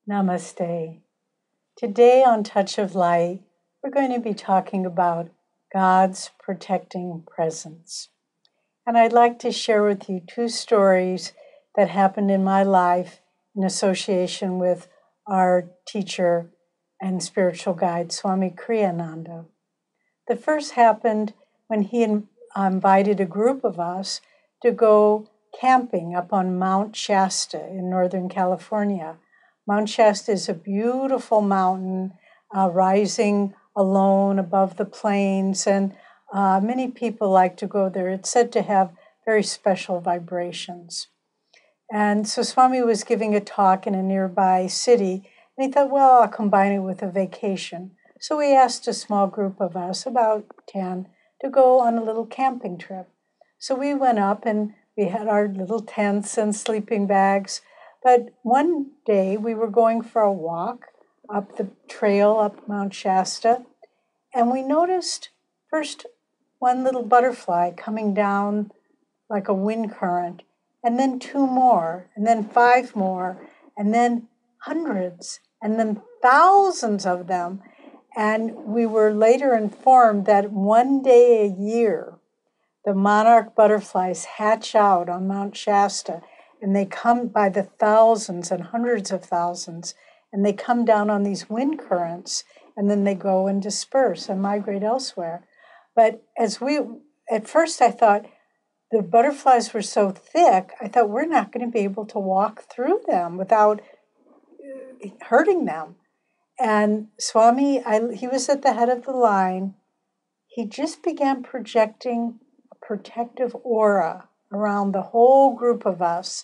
Namaste. Today on Touch of Light, we're going to be talking about God's protecting presence. And I'd like to share with you two stories that happened in my life in association with our teacher and spiritual guide, Swami Kriyananda. The first happened when he invited a group of us to go camping up on Mount Shasta in Northern California. Mount Shasta is a beautiful mountain rising alone above the plains, and many people like to go there. It's said to have very special vibrations. And so Swami was giving a talk in a nearby city, and he thought, well, I'll combine it with a vacation. So we asked a small group of us, about 10, to go on a little camping trip. So we went up and we had our little tents and sleeping bags. But one day we were going for a walk up the trail up Mount Shasta, and we noticed first one little butterfly coming down like a wind current, and then 2 more, and then 5 more, and then hundreds, and then thousands of them. And we were later informed that one day a year, the monarch butterflies hatch out on Mount Shasta, and they come by the thousands and hundreds of thousands, and they come down on these wind currents, and then they go and disperse and migrate elsewhere. But at first I thought the butterflies were so thick, I thought we're not going to be able to walk through them without hurting them. And Swami, he was at the head of the line. He just began projecting a protective aura around the whole group of us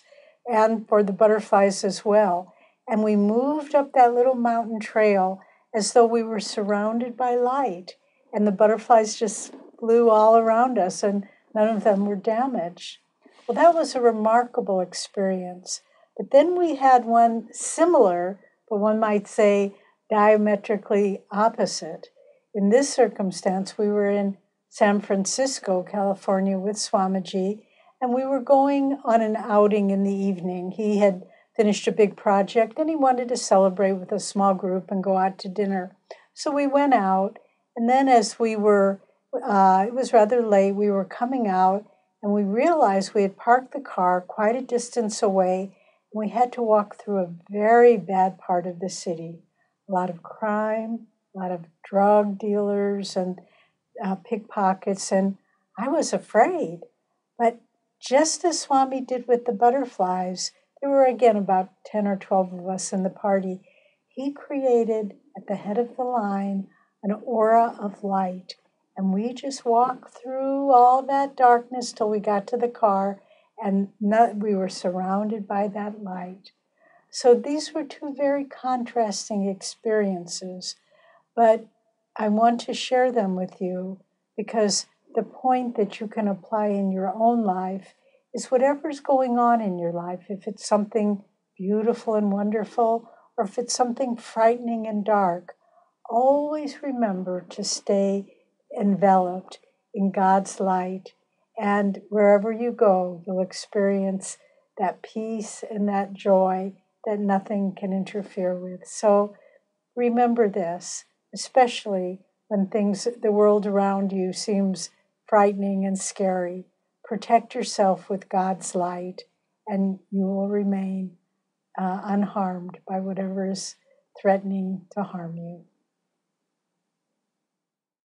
and for the butterflies as well. And we moved up that little mountain trail as though we were surrounded by light. And the butterflies just flew all around us, and none of them were damaged. Well, that was a remarkable experience. But then we had one similar, but one might say diametrically opposite. In this circumstance, we were in San Francisco, California with Swamiji, and we were going on an outing in the evening. He had finished a big project and he wanted to celebrate with a small group and go out to dinner. So we went out, and then as we were, it was rather late, we were coming out, and we realized we had parked the car quite a distance away, and we had to walk through a very bad part of the city. A lot of crime, a lot of drug dealers and pickpockets, and I was afraid. But just as Swami did with the butterflies, there were again about 10 or 12 of us in the party. He created at the head of the line an aura of light, and we just walked through all that darkness till we got to the car, and we were surrounded by that light. So these were two very contrasting experiences, but I want to share them with you because the point that you can apply in your own life is whatever's going on in your life, if it's something beautiful and wonderful, or if it's something frightening and dark, always remember to stay enveloped in God's light, and wherever you go, you'll experience that peace and that joy that nothing can interfere with. So remember this, especially when the world around you seems frightening and scary. Protect yourself with God's light, and you will remain unharmed by whatever is threatening to harm you.